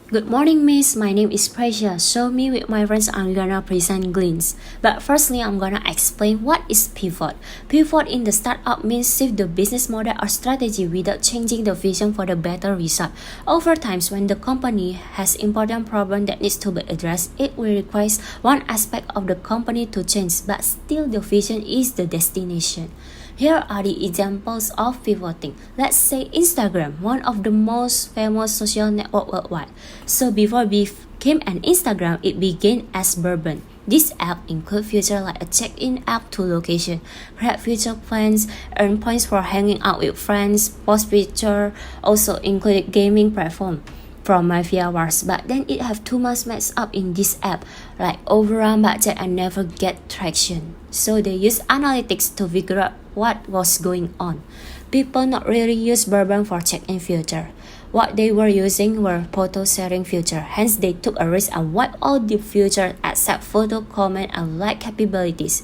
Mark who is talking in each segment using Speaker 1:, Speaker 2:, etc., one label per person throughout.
Speaker 1: Good morning, miss. My name is Precious. So me with my friends, I'm gonna present glints. But firstly, I'm gonna explain what is pivot. Pivot in the startup means shift the business model or strategy without changing the vision for the better result. Over time, when the company has important problem that needs to be addressed, it will require one aspect of the company to change, but still the vision is the destination. Here are the examples of pivoting. Let's say Instagram, one of the most famous social network worldwide. So before became an Instagram, it began as Bourbon. This app includes features like a check-in app to location, create future plans, earn points for hanging out with friends, post picture, also included gaming platform from Mafia Wars, but then it have too much mess up in this app, like overrun budget and never get traction. So they use analytics to figure out what was going on. People not really use Bourbon for check-in feature. What they were using were photo sharing feature, hence they took a risk and wiped all the features except photo, comment, and like capabilities.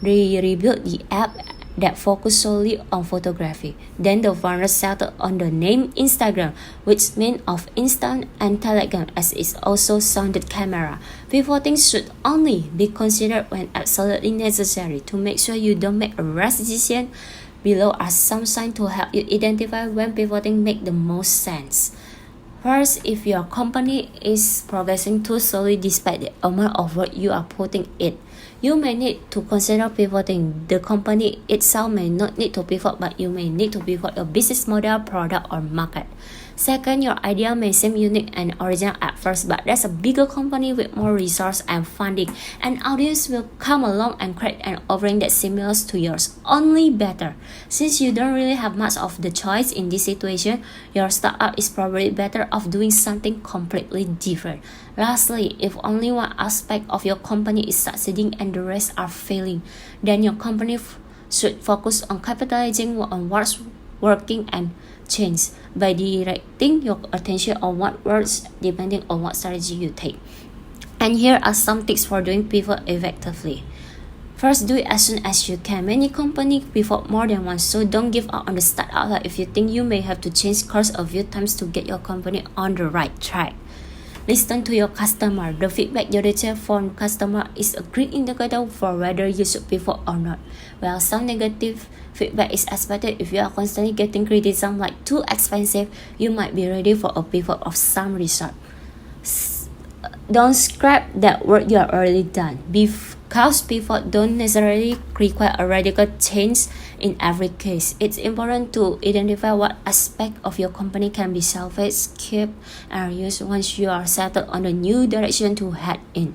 Speaker 1: They rebuilt the app that focused solely on photography. Then the founders settled on the name Instagram, which means of instant and telegram as it also sounded camera. Pivoting should only be considered when absolutely necessary to make sure you don't make a rash decision. Below are some signs to help you identify when pivoting makes the most sense. First, if your company is progressing too slowly despite the amount of work you are putting in, you may need to consider pivoting. The company itself may not need to pivot, but you may need to pivot your business model, product, or market. Second, your idea may seem unique and original at first, but there's a bigger company with more resources and funding. An audience will come along and create an offering that's similar to yours, only better. Since you don't really have much of the choice in this situation, your startup is probably better off doing something completely different. Lastly, if only one aspect of your company is succeeding and the rest are failing, then your company should focus on capitalizing on what's working and change by directing your attention on what works depending on what strategy you take. And here are some tips for doing pivot effectively. First, do it as soon as you can. Many companies pivot more than once, so don't give up on the startup like if you think you may have to change course a few times to get your company on the right track. Listen to your customer. The feedback you receive from customer is a great indicator for whether you should pivot or not. While some negative feedback is expected, if you are constantly getting criticism like too expensive, you might be ready for a pivot of some resort. Don't scrap that work you are already done. Because pivot don't necessarily require a radical change in every case. It's important to identify what aspect of your company can be salvaged, kept, and used once you are settled on the new direction to head in.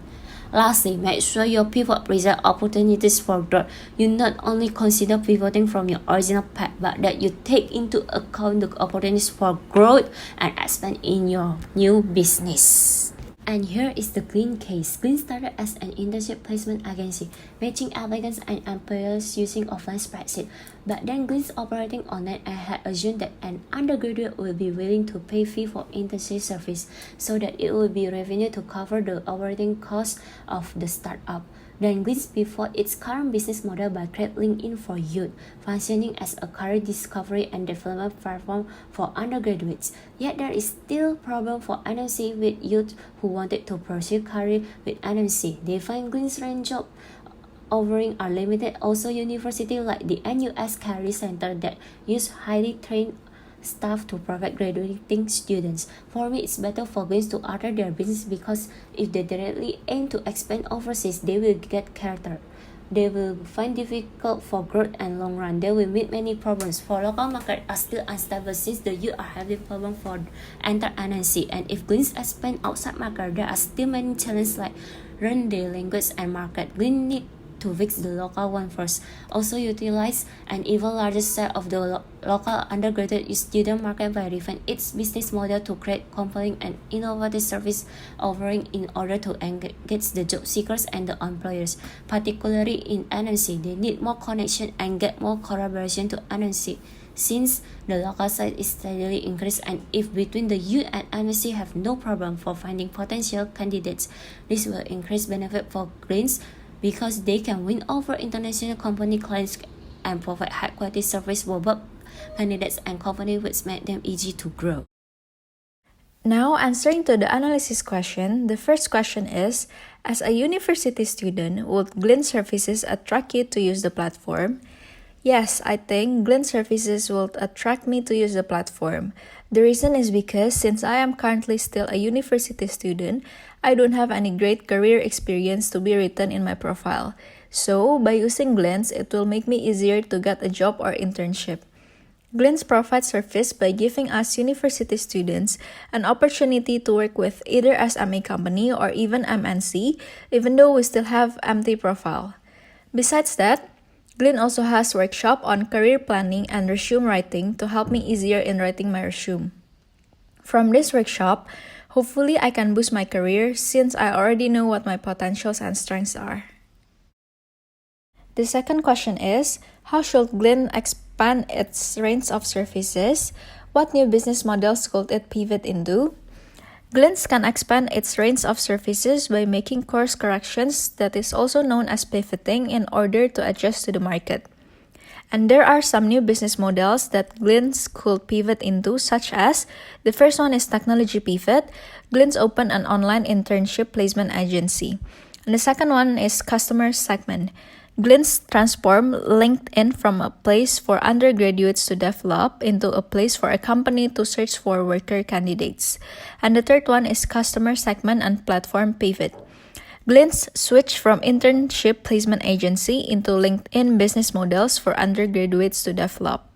Speaker 1: Lastly, make sure your pivot presents opportunities for growth. You not only consider pivoting from your original path, but that you take into account the opportunities for growth and expand in your new business. And here is the Glint case. Glint started as an internship placement agency, matching applicants and employers using offline spreadsheet. But then Glint's operating online and had assumed that an undergraduate will be willing to pay fee for internship service so that it would be revenue to cover the operating costs of the startup. Then Glint pivot its current business model by creating LinkedIn for Youth, functioning as a career discovery and development platform for undergraduates. Yet there is still problem for NMC with youth who wanted to pursue career with NMC. They find Glint's range job offering are limited. Also, universities like the NUS Career Center that use highly trained staff to provide graduating students. For me, it's better for Glint to alter their business because if they directly aim to expand overseas, they will get character. They will find difficult for growth and long run. They will meet many problems. For local market are still unstable since the youth are having problem for enter NNC. And if Glint expand outside market, there are still many challenges like learn the language and market. Glint need to fix the local one first. Also utilize an even larger set of the local undergraduate student market by refining its business model to create compelling and innovative service offering in order to engage the job seekers and the employers. Particularly in NMC, they need more connection and get more collaboration to NMC. Since the local side is steadily increased and if between the youth and NMC have no problem for finding potential candidates, this will increase benefit for Greens because they can win over international company clients and provide high quality service for both candidates and companies which make them easy to grow.
Speaker 2: Now, answering to the analysis question, the first question is, as a university student, would Glint services attract you to use the platform? Yes, I think Glint services will attract me to use the platform. The reason is because since I am currently still a university student, I don't have any great career experience to be written in my profile. So, by using Glints, it will make me easier to get a job or internship. Glints provides service by giving us university students an opportunity to work with either SME company or even MNC, even though we still have empty profile. Besides that, Glint also has workshop on career planning and resume writing to help me easier in writing my resume. From this workshop, hopefully I can boost my career since I already know what my potentials and strengths are. The second question is, how should Glint expand its range of services? What new business models could it pivot into? Glints can expand its range of services by making course corrections that is also known as pivoting in order to adjust to the market. And there are some new business models that Glints could pivot into, such as the first one is technology pivot. Glints opened an online internship placement agency. And the second one is customer segment. Glints transformed LinkedIn from a place for undergraduates to develop into a place for a company to search for worker candidates. And the third one is customer segment and platform pivot. Glints switched from internship placement agency into LinkedIn business models for undergraduates to develop.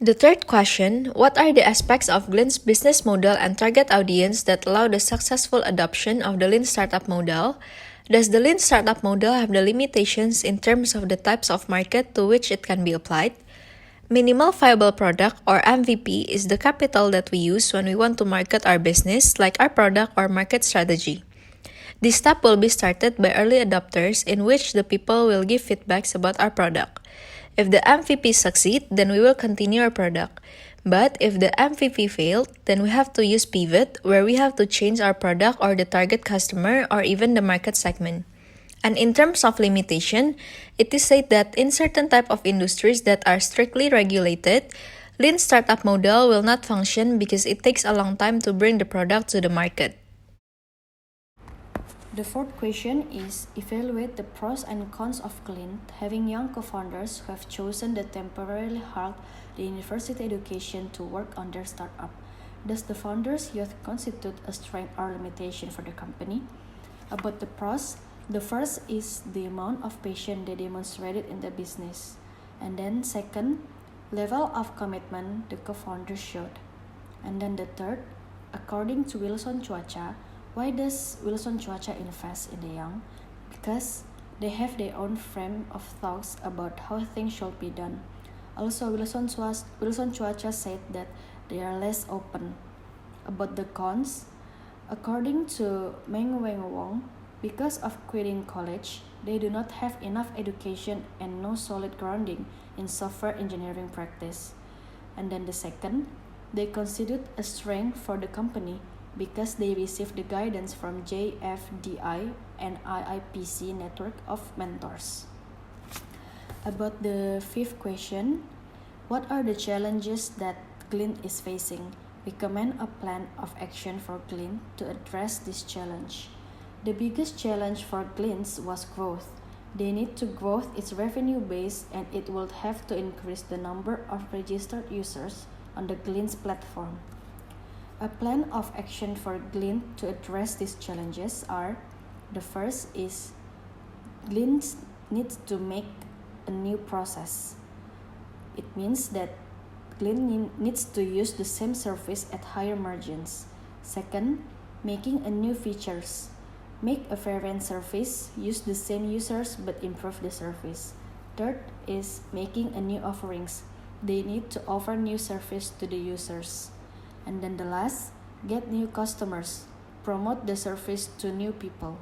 Speaker 2: The third question, what are the aspects of Glint's business model and target audience that allow the successful adoption of the Lean Startup model? Does the Lean Startup model have the limitations in terms of the types of market to which it can be applied? Minimal viable product or MVP is the capital that we use when we want to market our business, like our product or market strategy. This step will be started by early adopters in which the people will give feedbacks about our product. If the MVP succeed, then we will continue our product. But if the MVP failed, then we have to use pivot where we have to change our product or the target customer or even the market segment. And in terms of limitation, it is said that in certain type of industries that are strictly regulated, Lean Startup model will not function because it takes a long time to bring the product to the market.
Speaker 3: The fourth question is, evaluate the pros and cons of Glint, having young co-founders who have chosen to temporarily halt the university education to work on their startup. Does the founders' youth constitute a strength or limitation for the company? About the pros, the first is the amount of passion they demonstrated in the business. And then second, level of commitment the co-founders showed. And then the third, according to Wilson Chuacha, why does Wilson Chuacha invest in the young? Because they have their own frame of thoughts about how things should be done. Also, Wilson Chuacha said that they are less open. About the cons, according to Meng Weng Wong, because of quitting college, they do not have enough education and no solid grounding in software engineering practice. And then the second, they constitute a strength for the company because they receive the guidance from JFDI and IIPC network of mentors. About the fifth question, what are the challenges that Glint is facing? Recommend a plan of action for Glint to address this challenge. The biggest challenge for Glint was growth. They need to grow its revenue base and it will have to increase the number of registered users on the Glint platform. A plan of action for Glint to address these challenges are, the first is Glint needs to make a new process. It means that Glint needs to use the same service at higher margins. Second, making a new features. Make a variant service, use the same users but improve the service. Third is making a new offerings. They need to offer new service to the users. And then the last, get new customers. Promote the service to new people.